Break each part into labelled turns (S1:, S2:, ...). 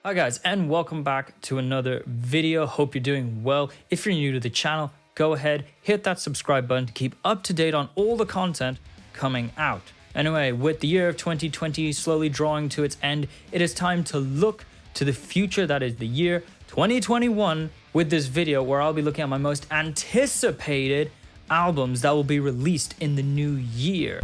S1: Hi guys, and welcome back to another video. Hope you're doing well. If you're new to the channel, go ahead, hit that subscribe button to keep up to date on all the content coming out. Anyway, with the year of 2020 slowly drawing to its end, it is time to look to the future, that is the year 2021, with this video where I'll be looking at my most anticipated albums that will be released in the new year.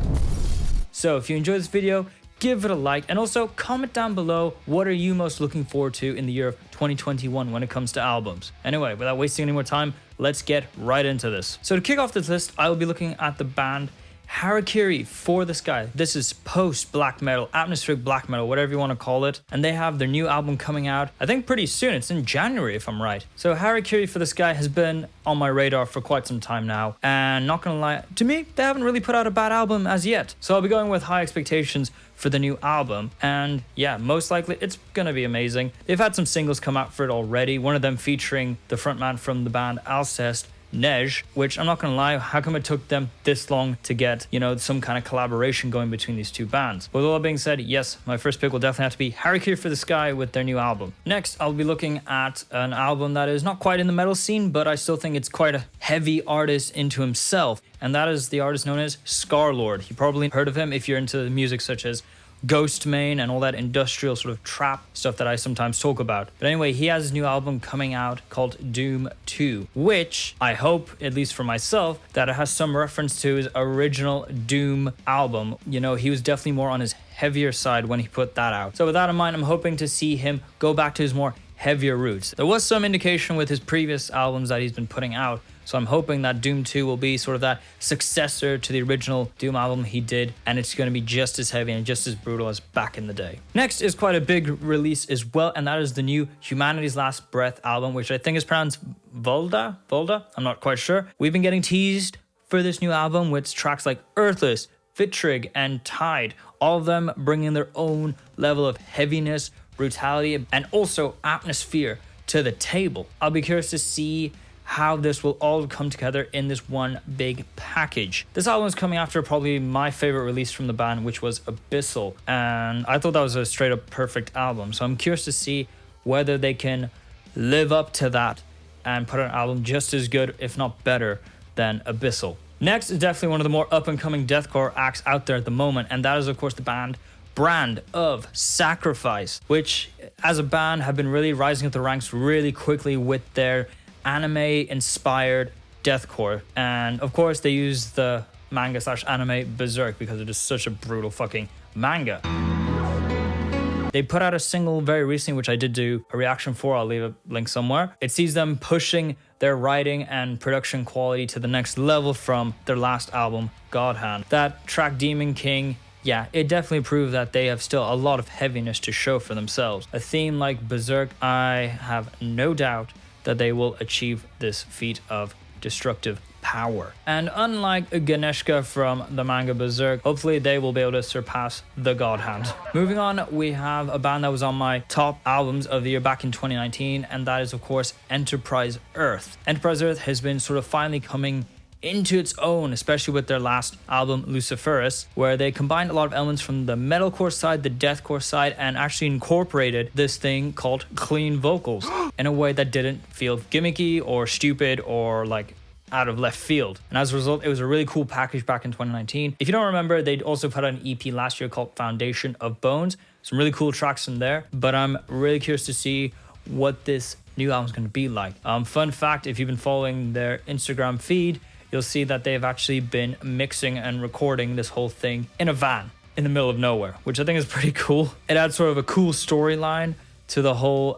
S1: So if you enjoyed this video, give it a like, and also comment down below what are you most looking forward to in the year of 2021 when it comes to albums. Anyway, without wasting any more time, let's get right into this. So to kick off this list, I will be looking at the band Harari for the Sky. This is post black metal, atmospheric black metal, whatever you want to call it. And they have their new album coming out, I think pretty soon. It's in January if I'm right. So Harari for the Sky has been on my radar for quite some time now. And not gonna lie, to me, they haven't really put out a bad album as yet. So I'll be going with high expectations for the new album. And yeah, most likely it's gonna be amazing. They've had some singles come out for it already. One of them featuring the frontman from the band Alcest, Nej, which I'm not gonna lie, how come it took them this long to get, some kind of collaboration going between these two bands? With all that being said, yes, my first pick will definitely have to be Harari for the Sky with their new album. Next, I'll be looking at an album that is not quite in the metal scene, but I still think it's quite a heavy artist into himself, and that is the artist known as scxrlxrd. You probably heard of him if you're into music such as Ghostmain and all that industrial sort of trap stuff that I sometimes talk about. But anyway, he has his new album coming out called Doom 2, which I hope, at least for myself, that it has some reference to his original Doom album. He was definitely more on his heavier side when he put that out. So with that in mind, I'm hoping to see him go back to his more heavier roots. There was some indication with his previous albums that he's been putting out, so I'm hoping that Doom 2 will be sort of that successor to the original Doom album he did, and it's going to be just as heavy and just as brutal as back in the day. Next is quite a big release as well, and that is the new Humanities Last Breath album, which I think is pronounced Volda? I'm not quite sure. We've been getting teased for this new album with tracks like Earthless, Vitrig, and Tide, all of them bringing their own level of heaviness, brutality, and also atmosphere to the table. I'll be curious to see how this will all come together in this one big package. This album is coming after probably my favorite release from the band, which was Abyssal, and I thought that was a straight up perfect album. So I'm curious to see whether they can live up to that and put an album just as good, if not better, than Abyssal. Next is definitely one of the more up and coming deathcore acts out there at the moment, and that is of course the band Brand of Sacrifice, which as a band have been really rising up the ranks really quickly with their anime-inspired deathcore. And of course, they use the manga/anime Berserk because it is such a brutal fucking manga. They put out a single very recently, which I did do a reaction for. I'll leave a link somewhere. It sees them pushing their writing and production quality to the next level from their last album, God Hand. That track, Demon King, yeah, it definitely proved that they have still a lot of heaviness to show for themselves. A theme like Berserk, I have no doubt that they will achieve this feat of destructive power. And unlike Ganeshka from the manga Berserk, hopefully they will be able to surpass the God Hand. Moving on, we have a band that was on my top albums of the year back in 2019, and that is of course Enterprise Earth. Enterprise Earth has been sort of finally coming into its own, especially with their last album Luciferus, where they combined a lot of elements from the metalcore side, the deathcore side, and actually incorporated this thing called clean vocals in a way that didn't feel gimmicky or stupid or like out of left field. And as a result, it was a really cool package back in 2019. If you don't remember, they'd also put out an EP last year called Foundation of Bones. Some really cool tracks in there, but I'm really curious to see what this new album is going to be like. Fun fact, if you've been following their Instagram feed, you'll see that they've actually been mixing and recording this whole thing in a van in the middle of nowhere, which I think is pretty cool. It adds sort of a cool storyline to the whole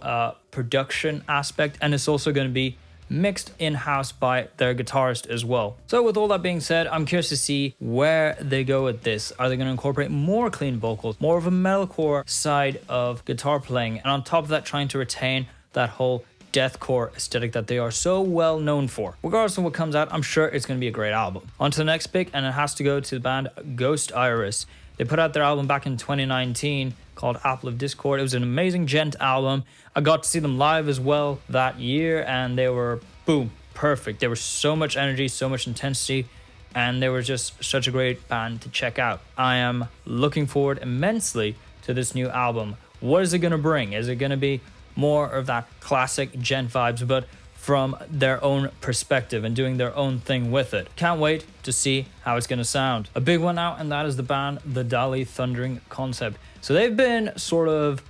S1: production aspect, and it's also going to be mixed in-house by their guitarist as well. So with all that being said, I'm curious to see where they go with this. Are they going to incorporate more clean vocals, more of a metalcore side of guitar playing, and on top of that trying to retain that whole deathcore aesthetic that they are so well known for? Regardless of what comes out, I'm sure it's going to be a great album. On to the next pick, and it has to go to the band Ghost Iris. They put out their album back in 2019 called Apple of Discord. It was an amazing djent album. I got to see them live as well that year, and they were, boom, perfect. There was so much energy, so much intensity, and they were just such a great band to check out. I am looking forward immensely to this new album What is it going to bring? Is it going to be more of that classic djent vibes, but from their own perspective and doing their own thing with it? Can't wait to see how it's going to sound. A big one out, and that is the band The Dali Thundering Concept. So they've been sort of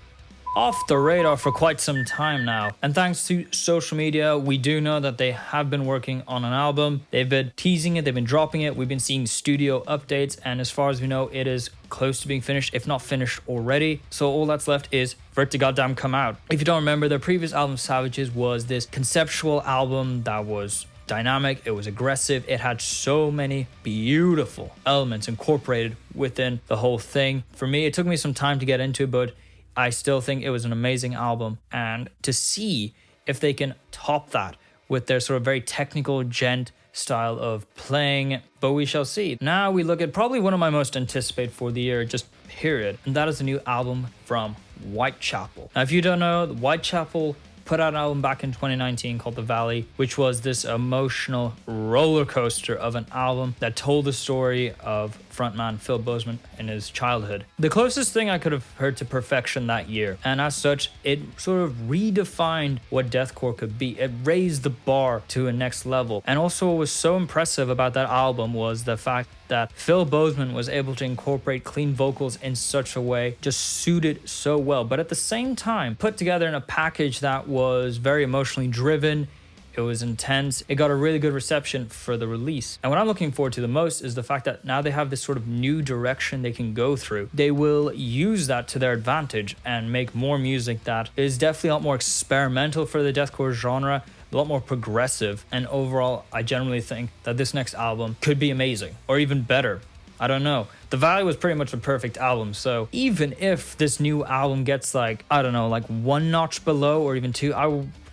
S1: off the radar for quite some time now, and thanks to social media we do know that they have been working on an album. They've been teasing it, they've been dropping it, we've been seeing studio updates, and as far as we know it is close to being finished, if not finished already. So all that's left is for it to goddamn come out. If you don't remember, their previous album Savages was this conceptual album that was dynamic, it was aggressive, it had so many beautiful elements incorporated within the whole thing. For me, it took me some time to get into it, but I still think it was an amazing album, and to see if they can top that with their sort of very technical djent style of playing, but we shall see. Now we look at probably one of my most anticipated for the year, just period, and that is the new album from Whitechapel. Now if you don't know, Whitechapel put out an album back in 2019 called The Valley, which was this emotional roller coaster of an album that told the story of frontman Phil Bozeman in his childhood. The closest thing I could have heard to perfection that year, and as such, it sort of redefined what deathcore could be. It raised the bar to a next level. And also what was so impressive about that album was the fact that Phil Bozeman was able to incorporate clean vocals in such a way, just suited so well, but at the same time put together in a package that was very emotionally driven. It was intense. It got a really good reception for the release. And what I'm looking forward to the most is the fact that now they have this sort of new direction they can go through. They will use that to their advantage and make more music that is definitely a lot more experimental for the deathcore genre, a lot more progressive. And overall, I generally think that this next album could be amazing or even better. I don't know. The Valley was pretty much a perfect album, so even if this new album gets like, I don't know, like one notch below or even two,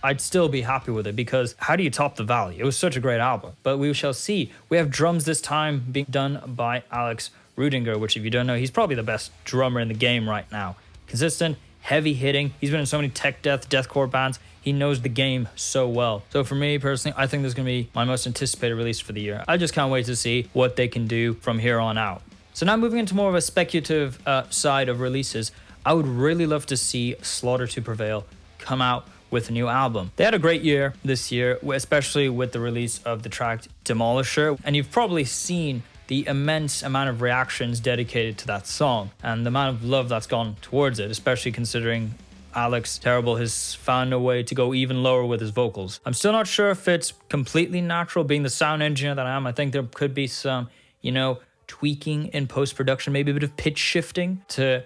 S1: I'd still be happy with it, because how do you top The Valley? It was such a great album, but we shall see. We have drums this time being done by Alex Rudinger, which if you don't know, he's probably the best drummer in the game right now. Consistent, heavy hitting. He's been in so many tech deathcore bands. He knows the game so well. So for me personally, I think this is going to be my most anticipated release for the year. I just can't wait to see what they can do from here on out. So now moving into more of a speculative side of releases, I would really love to see Slaughter to Prevail come out with a new album. They had a great year this year, especially with the release of the track Demolisher, and you've probably seen the immense amount of reactions dedicated to that song and the amount of love that's gone towards it, especially considering Alex Terrible has found a way to go even lower with his vocals. I'm still not sure if it's completely natural, being the sound engineer that I am. I think there could be some, tweaking in post-production, maybe a bit of pitch shifting to,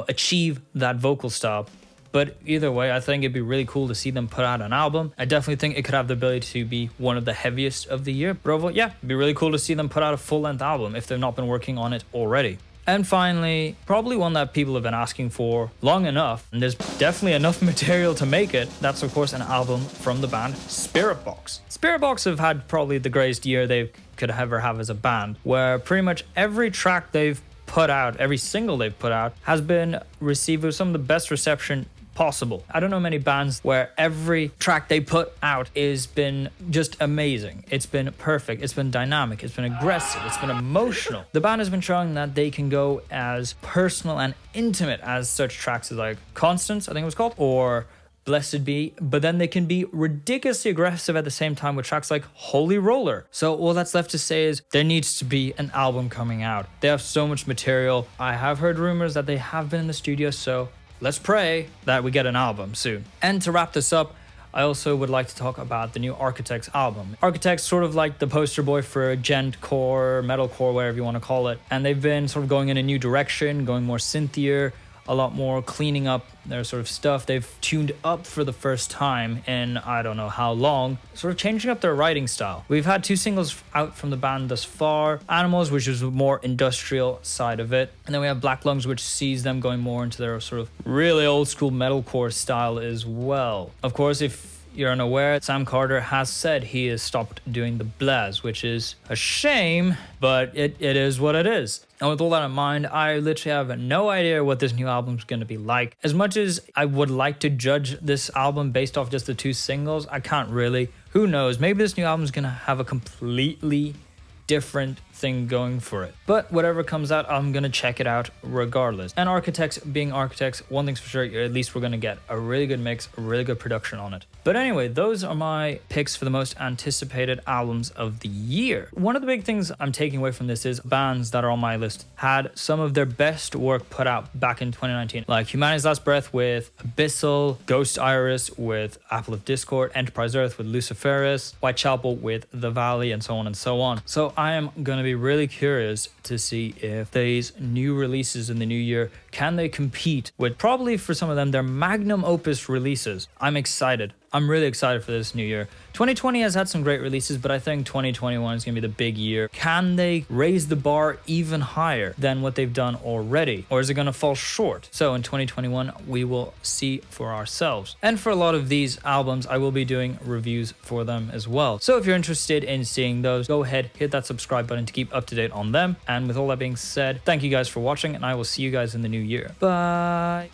S1: achieve that vocal style. But either way, I think it'd be really cool to see them put out an album. I definitely think it could have the ability to be one of the heaviest of the year. But overall, yeah, it'd be really cool to see them put out a full-length album if they've not been working on it already. And finally, probably one that people have been asking for long enough, and there's definitely enough material to make it. That's, of course, an album from the band Spiritbox. Spiritbox have had probably the greatest year they could ever have as a band, where pretty much every track they've put out, every single they've put out, has been received with some of the best reception possible. I don't know many bands where every track they put out has been just amazing. It's been perfect. It's been dynamic. It's been aggressive. It's been emotional. The band has been showing that they can go as personal and intimate as such tracks as like Constance, I think it was called, or Blessed Be, but then they can be ridiculously aggressive at the same time with tracks like Holy Roller. So all that's left to say is there needs to be an album coming out. They have so much material. I have heard rumors that they have been in the studio, so let's pray that we get an album soon. And to wrap this up, I also would like to talk about the new Architects album. Architects sort of like the poster boy for djentcore, metalcore, whatever you want to call it. And they've been sort of going in a new direction, going more synthier, a lot more cleaning up their sort of stuff. They've tuned up for the first time in I don't know how long, sort of changing up their writing style. We've had 2 singles out from the band thus far. Animals, which is a more industrial side of it. And then we have Black Lungs, which sees them going more into their sort of really old school metalcore style as well. Of course, if you're unaware, Sam Carter has said he has stopped doing the blaz, which is a shame, but it is what it is. And with all that in mind, I literally have no idea what this new album is going to be like. As much as I would like to judge this album based off just the 2 singles, I can't really. Who knows? Maybe this new album is going to have a completely different thing going for it. But whatever comes out, I'm gonna check it out regardless. And architects being architects, one thing's for sure, at least we're gonna get a really good mix, a really good production on it. But anyway, those are my picks for the most anticipated albums of the year. One of the big things I'm taking away from this is bands that are on my list had some of their best work put out back in 2019, like Humanities Last Breath with Abyssal, Ghost Iris with Apple of Discord, Enterprise Earth with Luciferus, Whitechapel with The Valley, and so on and so on. So I am going to be really curious to see if these new releases in the new year, can they compete with probably for some of them their magnum opus releases. I'm excited. I'm really excited for this new year. 2020 has had some great releases, but I think 2021 is going to be the big year. Can they raise the bar even higher than what they've done already? Or is it going to fall short? So in 2021, we will see for ourselves. And for a lot of these albums, I will be doing reviews for them as well. So if you're interested in seeing those, go ahead, hit that subscribe button to keep up to date on them. And with all that being said, thank you guys for watching, and I will see you guys in the new year. Bye.